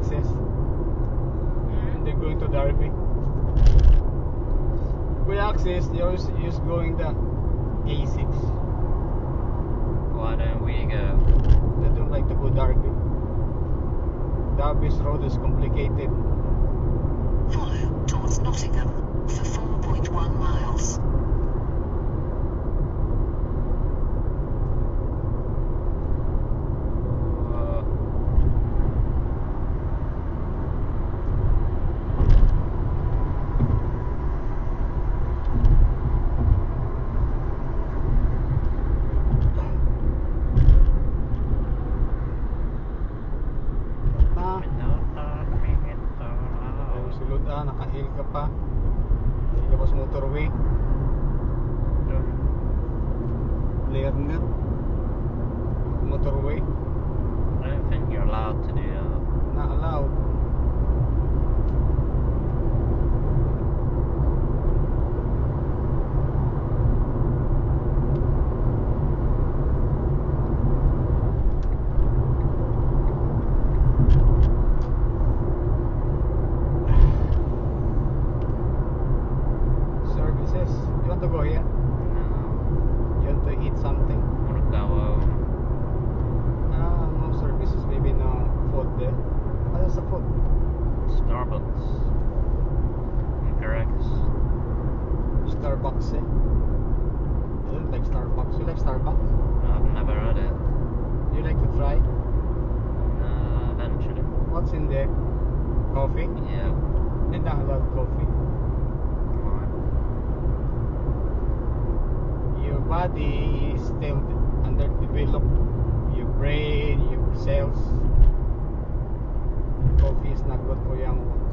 access. And they're going to Derby. With access, they always use going the A6. Why don't we go? They don't like to go Derby. Derby's road is complicated. Follow towards Nottingham for 4.1 miles. Sulod naka-hill ka pa. Hindi ka pa sa motorway. Clear nga. Motorway. I don't think you're allowed to do that. Not allowed. Services. You want to go here? No. You want to eat something? I want to go home. No services. Maybe no food there. What is the food? Starbucks. Incorrect. Starbucks, eh? You don't like Starbucks. You like Starbucks? I've never had it. You like to try? Eventually. What's in there? Coffee? Yeah. You're not allowed coffee. Why? Your body is still underdeveloped. Your brain, your cells. Coffee is not good for young ones.